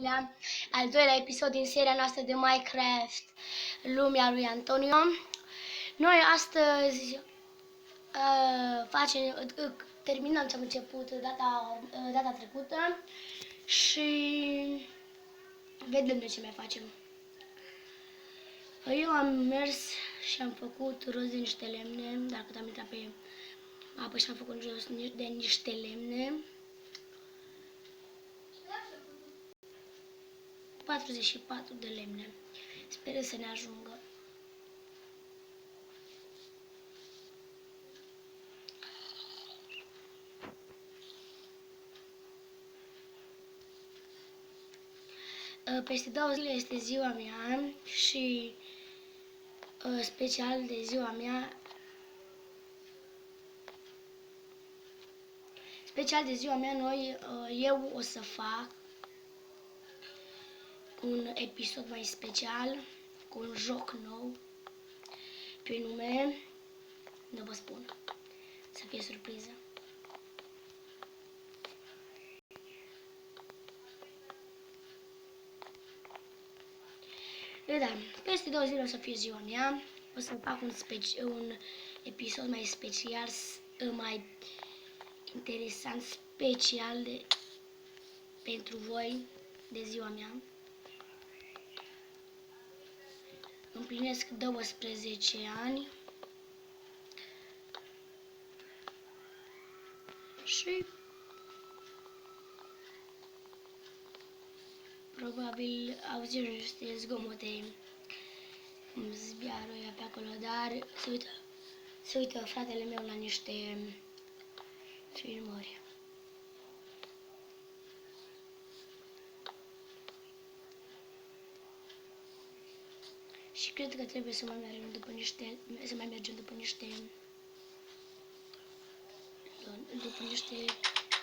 La al doilea episod din seria noastră de Minecraft, lumea lui Antonio. Noi astăzi terminăm ce am început data trecută și vedem de ce mai facem. Eu am mers și am făcut rost de niște lemne, dar cât am intrat pe apă și am făcut jos de niște lemne. 44 de lemne. Sper să ne ajungă. Peste 2 zile este ziua mea și special de ziua mea, eu o să fac un episod mai special cu un joc nou pe nume, nu vă spun, să fie surpriză. Da, peste 2 zile o să fie ziua mea, o să fac un episod mai special, mai interesant, special pentru voi de ziua mea. Împlinesc 12 ani și probabil auziți niște zgomote cum zbiară ea pe acolo, dar se uită fratele meu la niște filmări. Și cred că trebuie să mai mergem după niște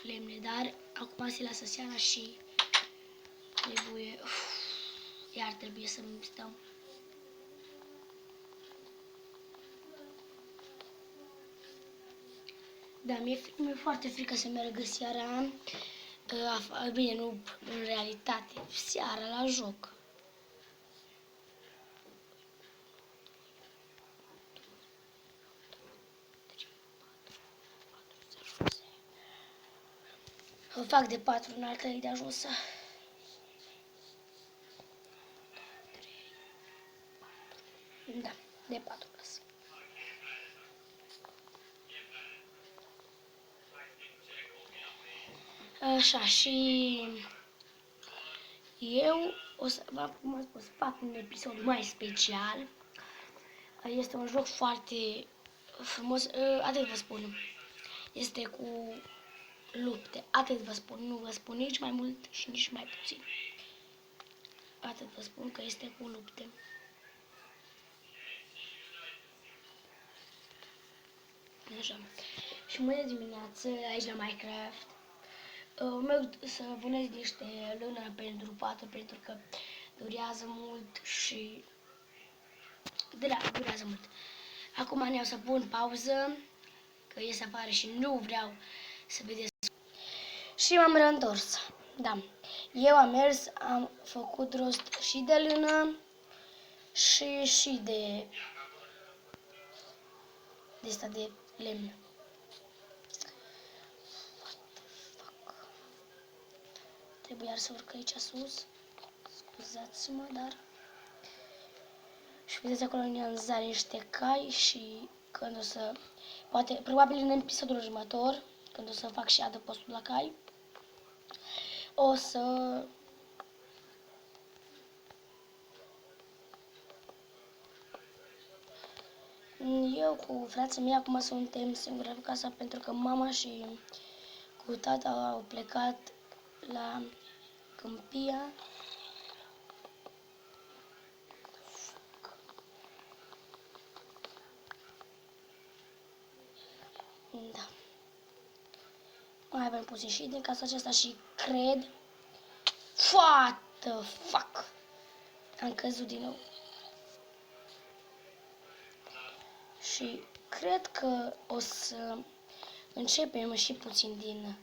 lemne, dar acum se lasă seara și trebuie să stăm. Da, mi-e foarte frică să merg seara, bine, nu în realitate, seara la joc. O fac de 4 în altă de ajunsă. Da, de 4 las. Așa, și eu o să fac un episod mai special. Este un joc foarte frumos, atât vă spun. Este cu lupte, atât vă spun, nu vă spun nici mai mult și nici mai puțin. Atât vă spun că este cu lupte. Așa. Și mâine dimineață, aici la Minecraft, merg să vânez niște lână pentru pată, pentru că durează mult și durează mult. Acum ne-au să pun pauză, că ies afară și nu vreau să vedeți. Și m-am reîntors. Da. Eu am mers, am făcut rost și de lână și de asta de lemn. Trebuie iar să urc aici sus. Scuzați-mă, dar... Și vedeți acolo în zare niște cai și când o să... probabil în episodul următor, când o să fac și adăpostul la cai, o să... Eu cu frații mei acum suntem singuri în casa pentru că mama și cu tata au plecat la câmpia. Da. Mai avem puțin și din casa aceasta și cred... What the fuck? Am căzut din nou. Și cred că o să începem și puțin din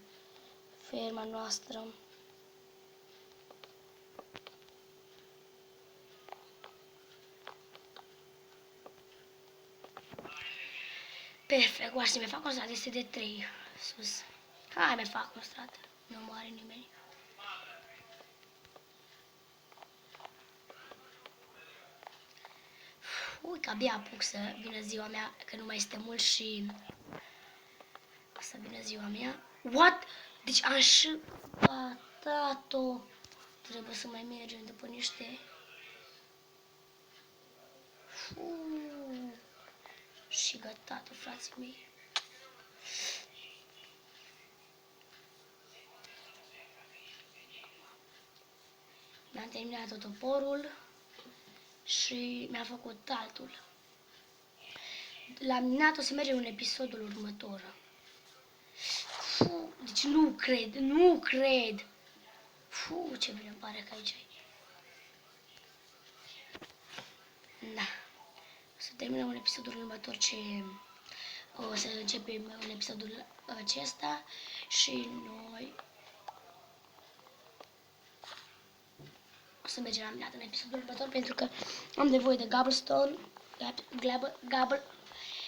ferma noastră. Perfect, oare să mi fac o stradă? Este de 3 sus. Hai, mi fac o stradă. Nu mă are nimeni. Ui, că abia apuc să vină ziua mea, că nu mai este mult și o să vină ziua mea. What? Deci am și patat-o. Trebuie să mai mergem după niște... Și gătat-o, frații mei. Mi-am terminat tot toporul și mi-a făcut altul. La minat o să mergem în episodul următor. Deci nu cred. Ce bine îmi pare că aici e. Da. O să terminăm în episodul următor o să începem în episodul acesta și noi o să mergem la minat în episodul următor pentru că am nevoie de Gabblestone,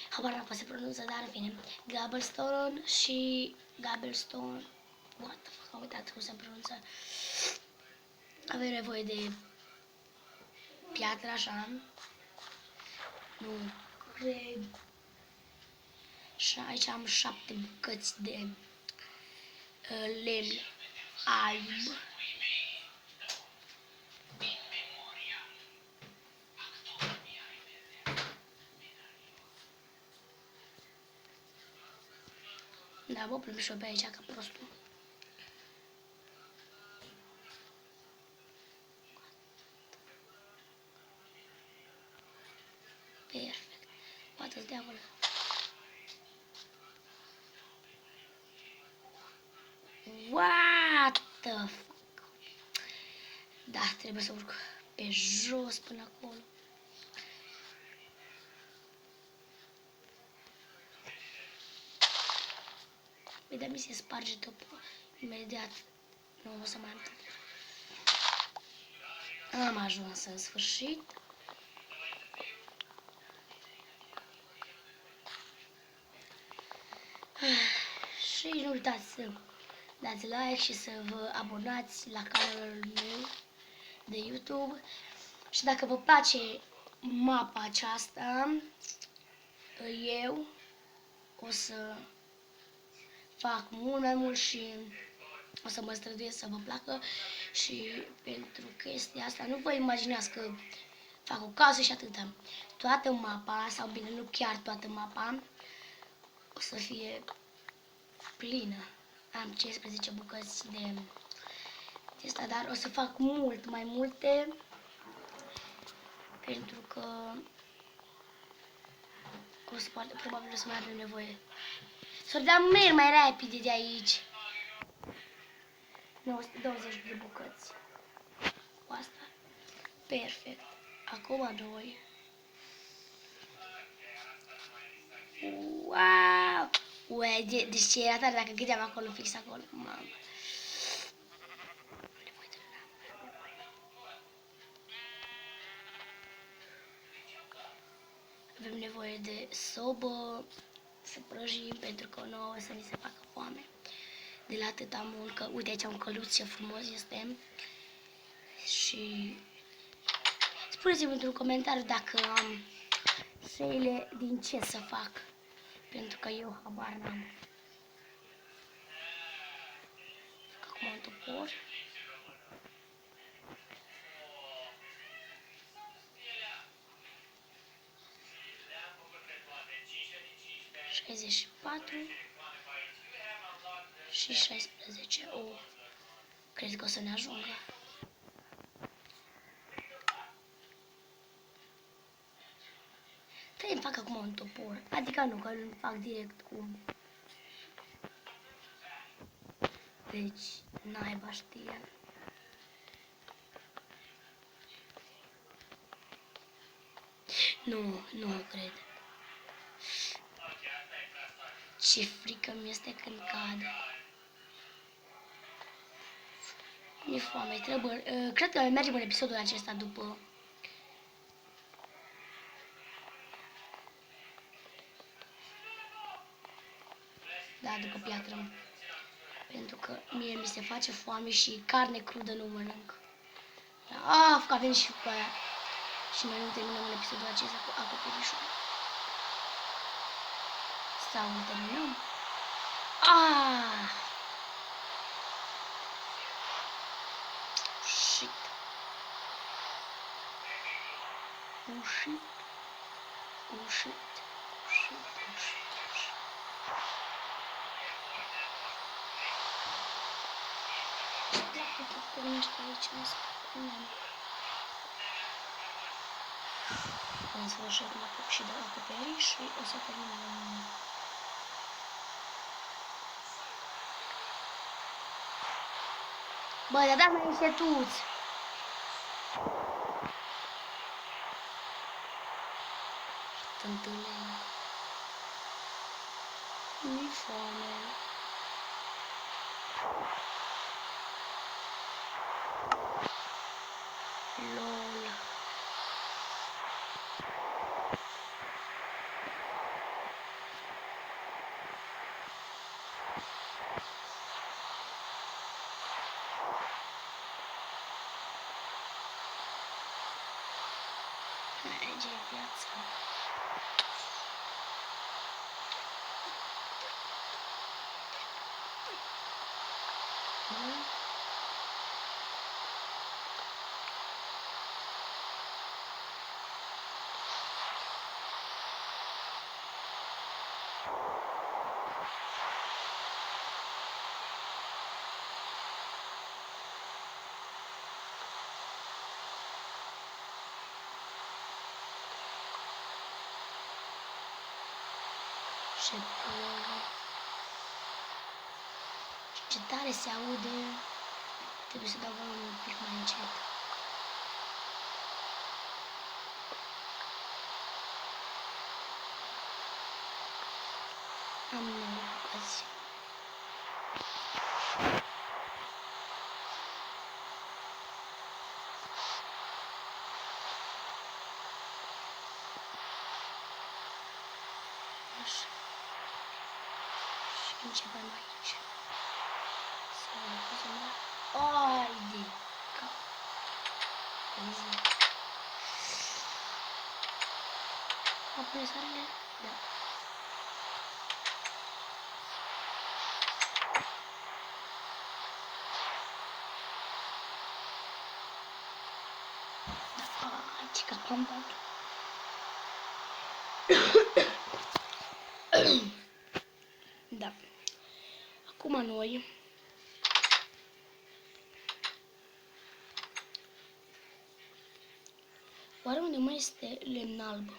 habar n-am cum se pronunță, dar în fine, Gabblestone, what the fuck, am uitat cum se pronunță. Avem nevoie de piatră, așa, nu cred. Și aici am 7 bucăți de lemn alb. Da, mă plâng și eu pe aici ca prostul. Perfect. Poate-ți dea acolo. What the fuck? Da, trebuie să urc pe jos până acolo. Imediat mi se sparge topul. Imediat nu o să mai am top. Am ajuns în sfârșit. Și nu uitați să dați like și să vă abonați la canalul meu de YouTube. Și dacă vă place mapa aceasta, eu o să fac mult mai mult și o să mă străduiesc să vă placă. Și pentru chestia asta nu vă imaginați că fac o casă și atâta. Toată mapa, sau bine, nu chiar toată mapa, o să fie plină. Am 15 bucăți de asta, dar o să fac mult mai multe pentru că o să poate, probabil o să mai avem nevoie. Să dăm merg mai rapid de aici. 920 de bucăți. Cu asta. Perfect. Acum noi. Wow! Ue, deci ce era tare dacă gândeam acolo, fix acolo. Mamă. Avem nevoie de sobă să prăjim pentru că nouă să ni se facă foame. De la atâta muncă. Uite aici un căluț, ce frumos este. Și spuneți-mi într-un comentariu dacă am seile din ce să fac. Pentru că eu habar n-am. Acum un topor. Și 16. Cred că o să ne ajungă. Trebuie să fac acum un topor. Adică nu, că îl fac direct cu... Deci, naiba știe. Nu cred. Ce frică mi este când cad. Mi-e foame, trebuie... cred că mergem în episodul acesta după... Da, după piatră. Pentru că mie mi se face foame și carne crudă nu mănânc. Că a venit și cu aia. Și noi nu terminăm episodul acesta cu acoperișul. Sau nu terminăm? Shit. Oh shit. Oh shit. Shit. Oh shit. Pornește aici în spune. În sfârșit mă apuc și de acoperiș și o să terminăm. Bă, dar da mai încetuți! Tântâle. Mi-e foame. LOL. Merge viața. Ce tare se aude. Trebuie să dau volumul un pic mai încet. Am noroc azi. Așa. Și începem aici. Să vedem. Ai de cap. Apune soarele? Da. Ce cap am dat. Da. Acum noi oare unde mai este lemn alb?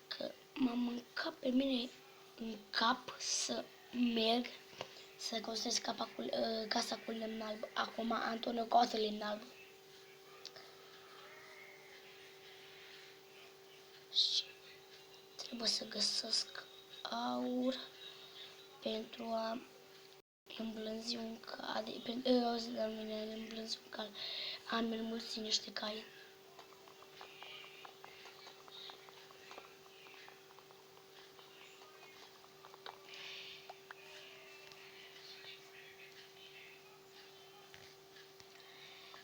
Că m-am mâncat pe mine în cap să merg să construiesc casa cu lemn alb. Acum Antonio caută lemn alb. Și trebuie să găsesc aur pentru a îmblânzi un cal. Am înmulțit niște cai.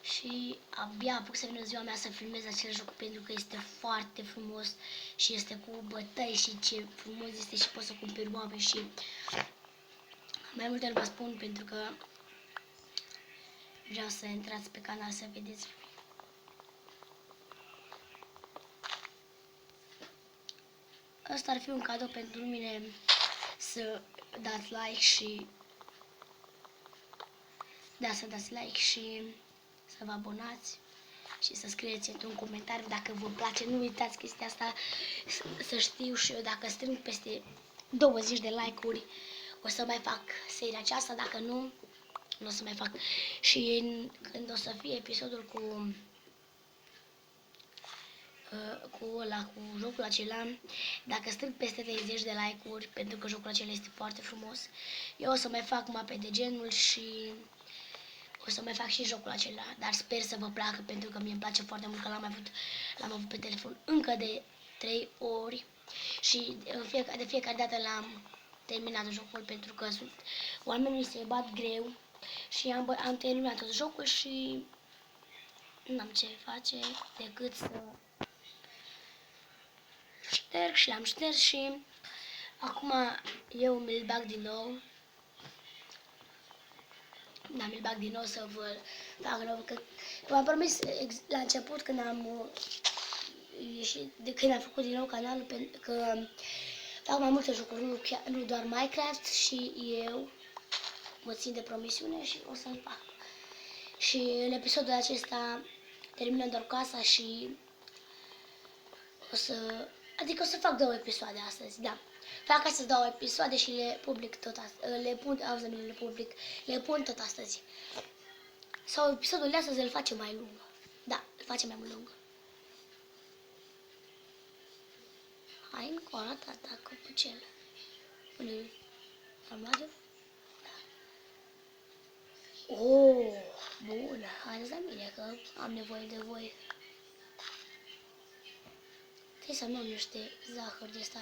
Și abia apuc să vină ziua mea să filmez acel joc pentru că este foarte frumos și este cu bătăi și ce frumos este și poți să cumperi oameni și mai multe nu vă spun pentru că vreau să intrați pe canal să vedeți. Asta ar fi un cadou pentru mine, să dați like și să dați like și să vă abonați și să scrieți într-un comentariu dacă vă place. Nu uitați chestia asta, să știu și eu dacă strâng peste 20 de like-uri o să mai fac seria aceasta, dacă nu, nu o să mai fac. Și când o să fie episodul cu jocul acela, dacă strâng peste 30 de like-uri, pentru că jocul acela este foarte frumos, eu o să mai fac mape de genul și o să mai fac și jocul acela, dar sper să vă placă pentru că mie îmi place foarte mult, că l-am avut pe telefon încă de 3 ori și de fiecare dată l-am terminat jocul pentru că oamenii se bat greu și am terminat tot jocul și n-am ce face decât să șterg și l-am șters și acum eu mi-l bag din nou. Da, mi-l bag din nou să vă fac nou, că v-am promis la început când am ieșit, de când am făcut din nou canalul, că fac mai multe jocuri, nu doar Minecraft, și eu mă țin de promisiune și o să-l fac. Și în episodul acesta terminăm doar casa și o să fac 2 episoade astăzi, da. Fac astăzi 2 episoade și le public tot astăzi, le pun tot astăzi. Sau episodul de astăzi îl facem mai lung. Da, îl facem mai lung. Hai încă o dată, dacă putem. Unde am luat eu? Da. Oh, bun, haideți la mine că am nevoie de voi. Trebuie să-mi iau niște zahăr de asta.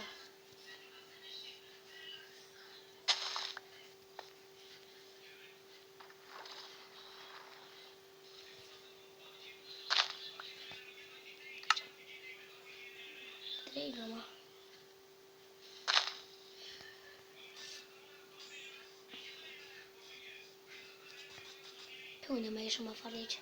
Trei, pe unde mai ieșim afară de aici?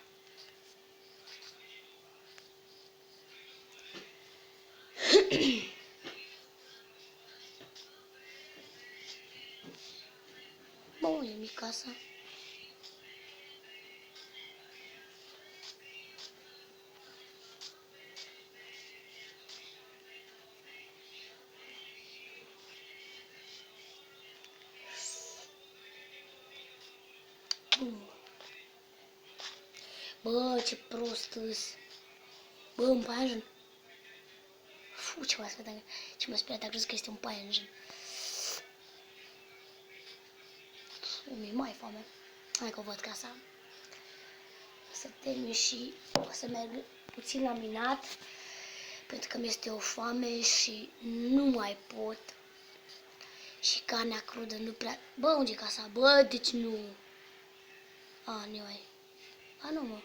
Bă, unde mi casa? Bă, ce prost îs. Bă, un paianjen. Fu, ce mă speriat, dacă crezi că este un paianjen. Mi-e mai foame. Hai că văd casa. Să termin și o să merg puțin la minat, pentru că mi-este o foame și nu mai pot. Și carnea crudă nu prea... Bă, unde e casa? Bă, deci nu. A, nu ai. A, nu, mă.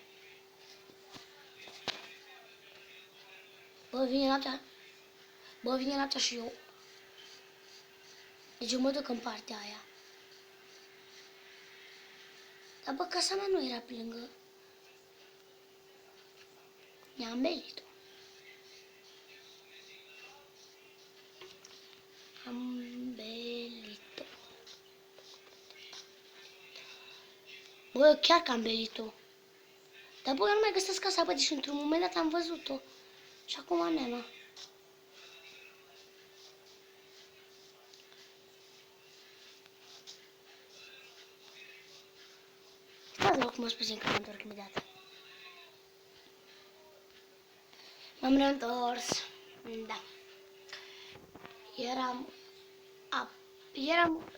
Bă, vine noaptea. Bă, vine noaptea și eu. Deci eu mă duc în partea aia. Dar bă, casa mea nu era pe lângă. Mi-am belit-o. Am belit-o. Bă, chiar că am belit-o. Dar bă, eu nu mai găsesc casa, bă, deci într-un moment dat am văzut-o. Și acum nena. Stați mă, cum mă spus că mă întorc imediat. M-am reîntors. Da. Eram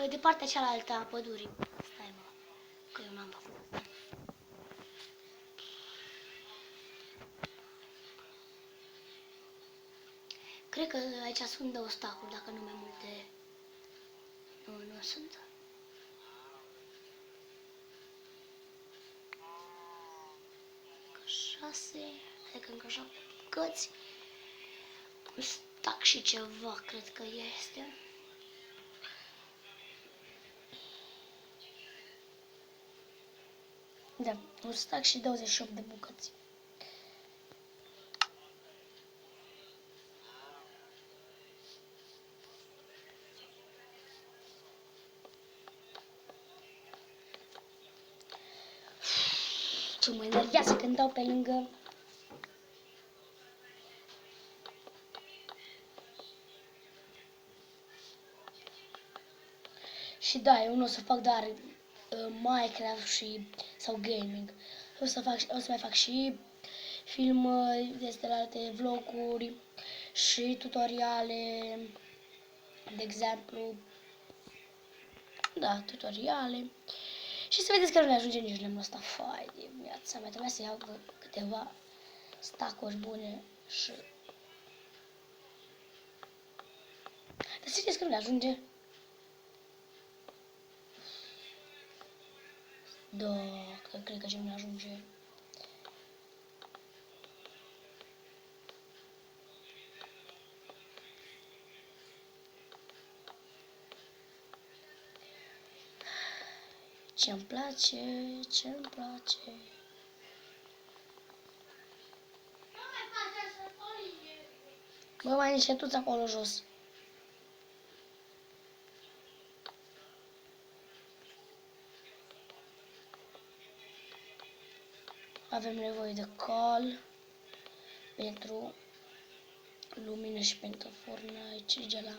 de partea cealaltă a pădurii. Stai mă, că eu n-am făcut asta. Cred că aici sunt 2 stacuri, dacă nu mai multe. Nu sunt. Încă 6, adică încă 7 bucăți. Un stac și ceva, cred că este. Da, un stac și 28 de bucăți. Ce mă enervează când dau pe lângă. Și da, eu nu o să fac doar Minecraft sau gaming. O să mai fac și film despre alte vloguri și tutoriale, de exemplu. Da, tutoriale. Și să vedeți că nu ne ajunge nici lemnul ăsta. Fai de viața mea, trebuia să iau câteva stacuri bune și... Serios că nu le ajunge? Da, cred că ce nu le ajunge. Ce-mi place, ce-mi place. Bă, mai înșetuți acolo jos. Avem nevoie de cal pentru lumină și pentru fornace de la.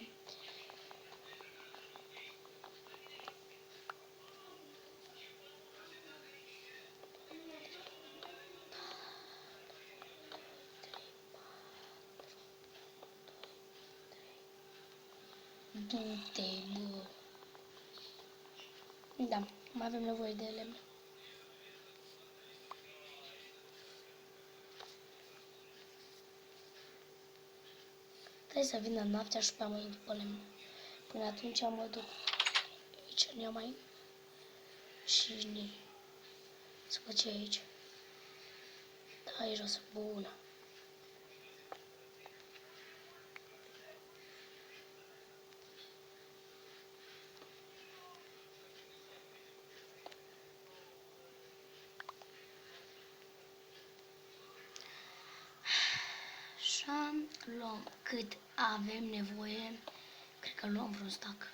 Du-te, bă. Da, mai avem nevoie de lemn. Trebuie să vină noaptea și pe mă duc după lemn. Până atunci mă duc aici, în ea mai și ni. Să văd ce e aici. Da, e jos, bună. Așa, luăm cât avem nevoie. Cred că luăm vreun stack.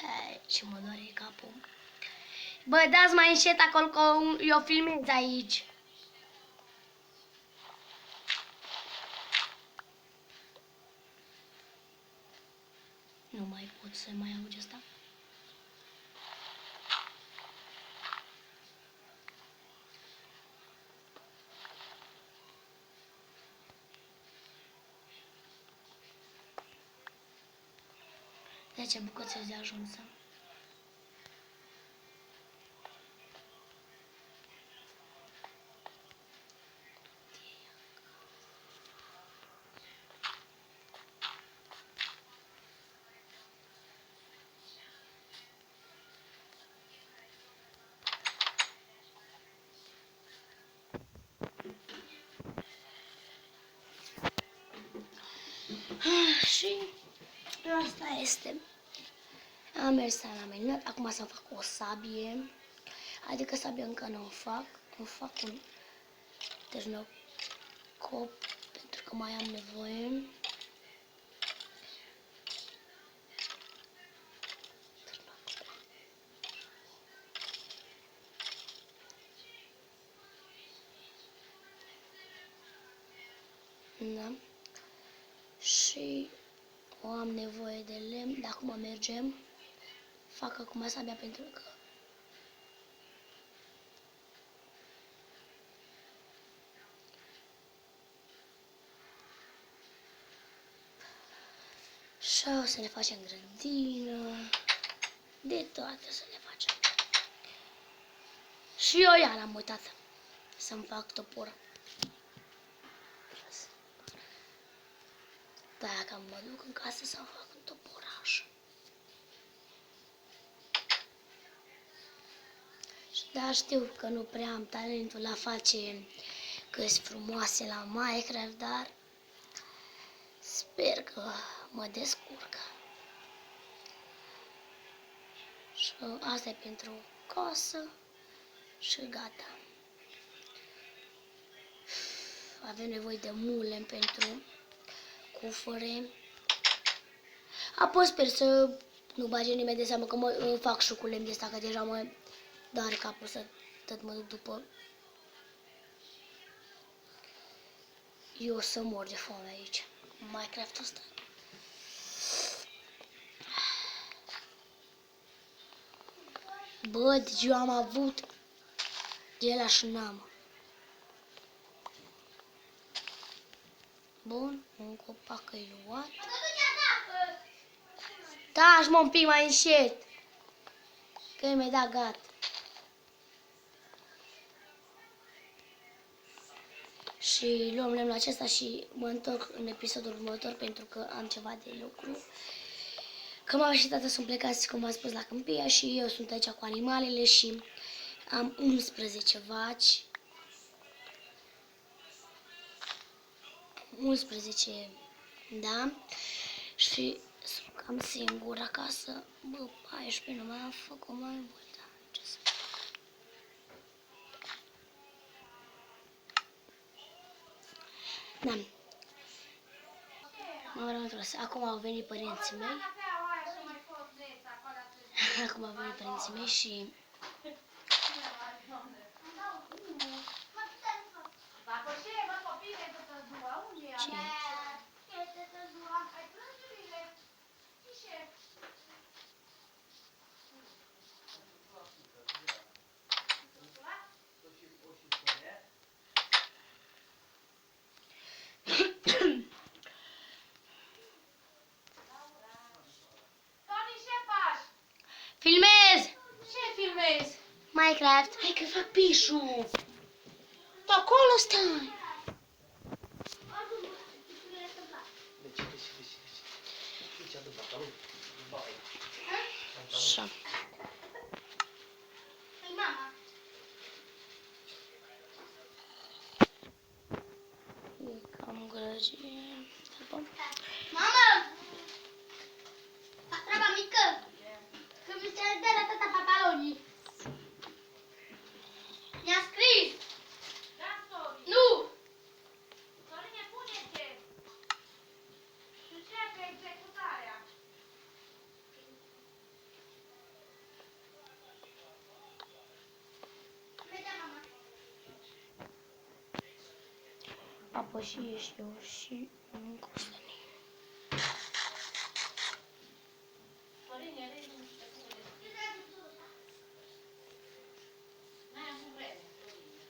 Hai, ce mă doare capul. Bă, dați mai încet acolo că eu filmez aici. Nu mai pot să mai auzi asta. De ce bucățele de ajuns? Și asta este. Am mers la minunat. Acum să fac o sabie. Adică sabie încă nu o fac. Îmi fac un târnăcop pentru că mai am nevoie. Da. Și o am nevoie de lemn. Dar acum mergem. Fac acum sabia pentru că și o să ne facem grădină. De toate să le facem. Și eu iar am uitat să-mi fac topor. Dacă mă duc în casă să-mi fac un toporaș. Dar știu că nu prea am talentul la face căsi frumoase la Minecraft, dar sper că mă descurc. Și asta e pentru casă și gata. Avem nevoie de mule pentru cufăre. Apoi sper să nu bage nimeni de seamă că mă fac și cu lemn de asta, că deja mă doare capul să tot mă duc după. Eu o să mor de foame aici. Minecraft-ul ăsta. Bă, deci eu am avut de la și n-am. Bun, un copac e luat. Taci, mă, un pic mai încet. Că mi-ai dat gata. Și luăm lemnul acesta și mă întorc în episodul următor pentru că am ceva de lucru. Că mama și tata sunt plecați, cum v-am spus, la câmpia și eu sunt aici cu animalele și am 11 vaci. 11, da? Și sunt cam singur acasă. Bă, 14 nu mai am făcut mai mult. Ce să... Da. M-am rămas. Acum au venit părinții mei. Acum au venit părinții mei și... Ce? Filmez! Ce filmezi? Minecraft. Hai că fac pișu. Acolo stai. Așa. E cam grăgire. Mama! Treaba mică! Că mi se dă la tata papalonii. Mi-a scris! Da, Sori. Nu! Sorine, pune-te. Și începe executarea. Vedea, mama. Apă și ești eu și încă o să ne... Sorine, rei, nu știu cum le N-ai avut vreme, Sorine.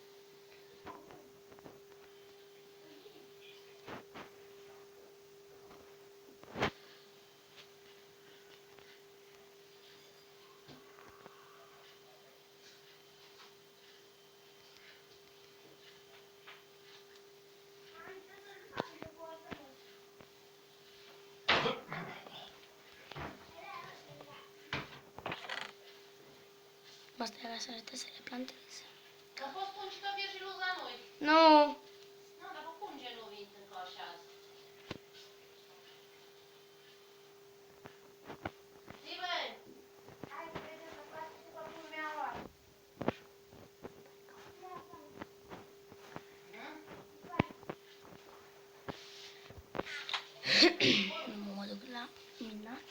Asta era să arăte să le plantez. Dar poți spune că vii și luz la noi. Nu! Nu, dar pe cum ce nu vin încă așa azi? Steven! Hai să vedem să faci și pe cum mi-a luat. Nu mă duc la minat.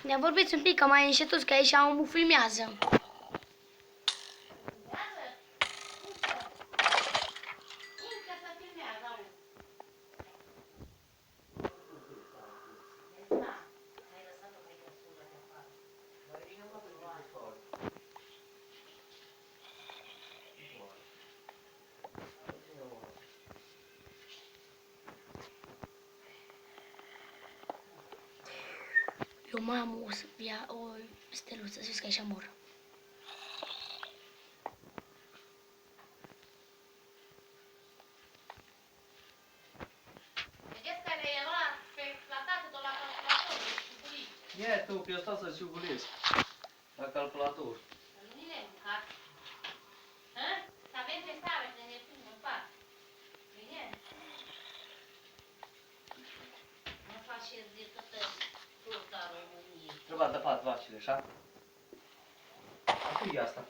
Ne vorbiți un pic, că mai înșetuți, că aici omul filmează. Încă să filmează, auzi. Da. Hai lăsat-o pe căsură de afară. Eu mai am o steluță, să știți că aici mor. Vedeți care era pe la tată tot la calculator, și bulic. Ia tu, că eu stau să ciugulesc la calculator. Nu ni le mâncat. Hă? Să avem testare, să ne pun în pat. Bine? Nu faceți decât turta României. Trebuie tăpat vacile, așa? Cui e asta?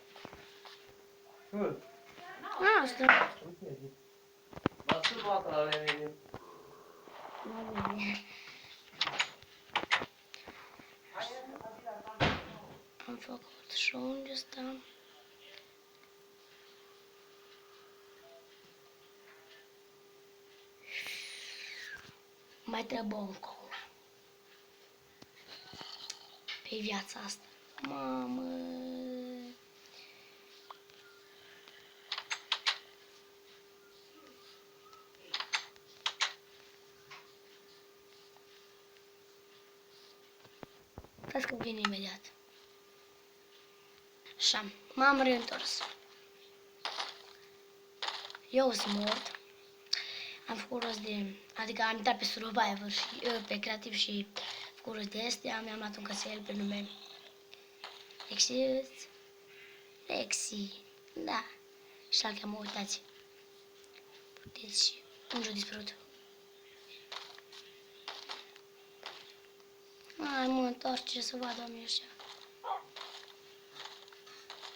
Hă? Asta. M-a spus vaca la mine. Am făcut și unde ăsta. Mai trebuie încă una. Pe viața asta. Mamă. Stați că vin imediat. Așa, m-am reîntors. Eu sunt mort. Am făcut rost de... Adică am intrat pe Survivor și pe creativ și am făcut rost de astea. Mi-am luat un căsăel pe nume Lexi. Da. Și l-al cheamă, uitați. Puteți unde a dispărut. Hai mă, întoarce să vadă oamenii ăștia.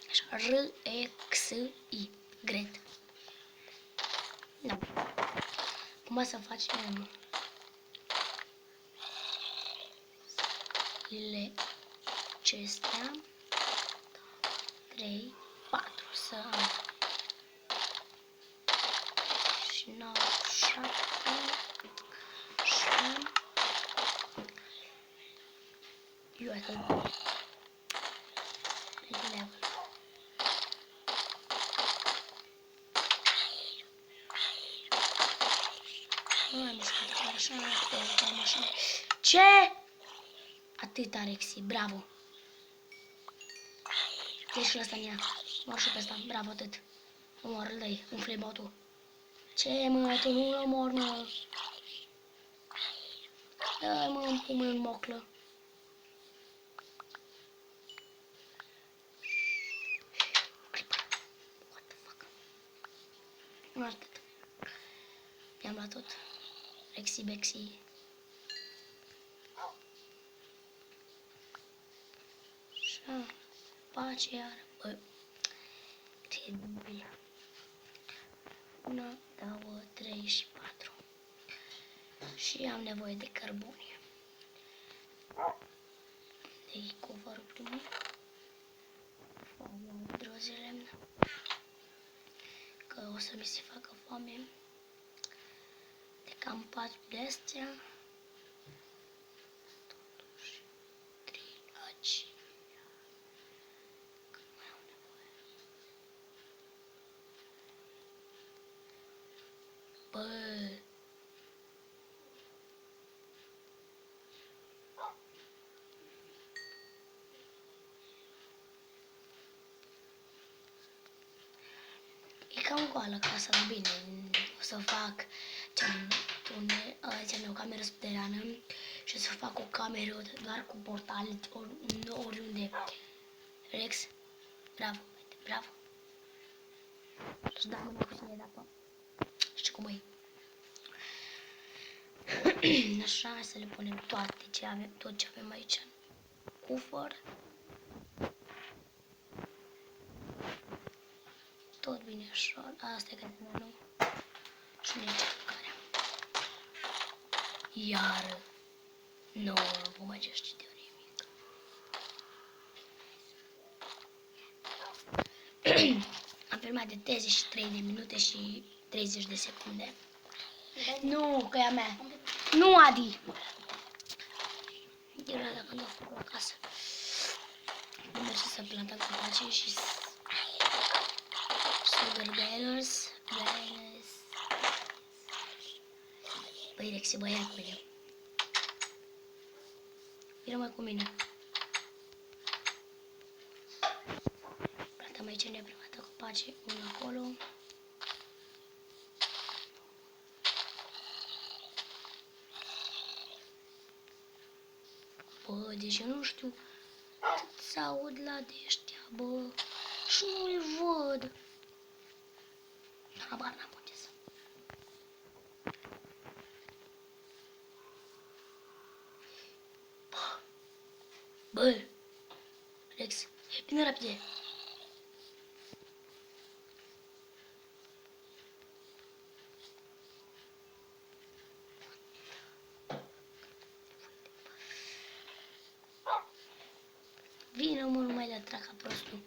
Așa, R-E-X-I. Gret. Da. Cum să facem le acestea 3, 4 să am și 9, 7 și eu atât level. Așa. Ce? Atât Alexi, bravo. Deci și ăsta în ea. Mor și pe ăsta, bravo, atât. Omor-l, dă-i, umfle botul. Ce, mă, tu nu-l omor, mă. Dă-i, mă, în pumă, în moclă. What the fuck? Nu atât. I-am luat tot. Lexi, Bexi. Așa. Pace iar. Bă. Credibil. 1, 2, 3 și 4. Și am nevoie de cărbune. De covorul primul. Drozi lemn. Că o să mi se facă foame. De cam 4 de astea. Totuși, 3 aci. Că mai am nevoie. Bă. E cam goală casa, dar bine, o să fac o cameră subterană și o să fac o cameră doar cu portal oriunde. Rex, bravo, bravo. Și da mâna cu cine dacă știi cum e. Așa, să le punem toate ce avem, tot ce avem aici în cufăr. Tot bine așa, asta e că nu. Și nici care. Iar nu vom mai ști de nimic. Am filmat de 33 de minute și 30 de secunde. Nu, că e a mea. Nu, Adi! Era dacă nu fac la casă. Nu merge să plantăm copaci și sugar banners. Băi, Rexi, băi, ia cu mine. Vino mai cu mine. Plantăm aici neprivată copaci, unul acolo. Bă, deci eu nu știu să aud la de ăștia, bă, și nu-i văd. Habar n-am unde să. Bă, Rex, vină rapide. Vină, mă, nu mai le atrag ca prostul.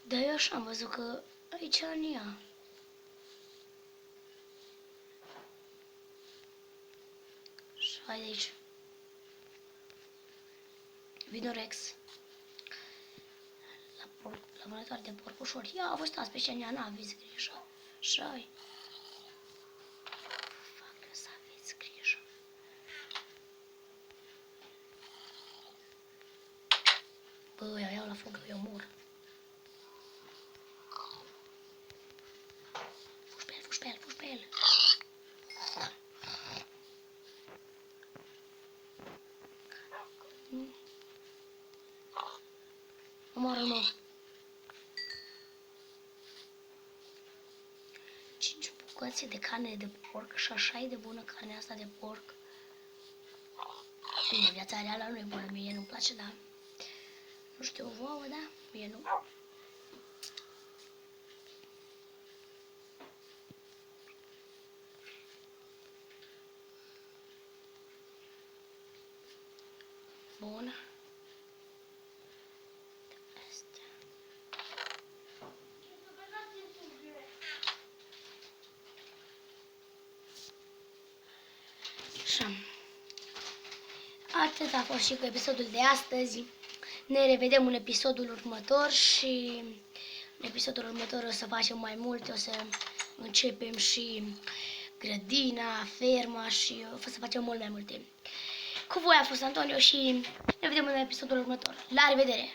Dar eu așa am văzut că aici în ea. Și hai de aici. Vino Rex. La vânătoare de porcușori. Ia, vă stați pe scenea, n-aveți grijă. Și-ai. Fac să aveți grijă. fug, eu mor. Fugi pe el. Omoară-mă. 5 bucăți de carne de porc și așa e de bună carnea asta de porc. Bine, viața reală nu e bună, mie nu-mi place, dar nu știu vouă, da? Mie nu. Bun. Astea. Așa. Atât a fost și cu episodul de astăzi. Ne revedem în episodul următor și în episodul următor o să facem mai multe, o să începem și grădina, ferma și o să facem mult mai multe. Cu voi a fost Antonio și ne vedem în episodul următor. La revedere!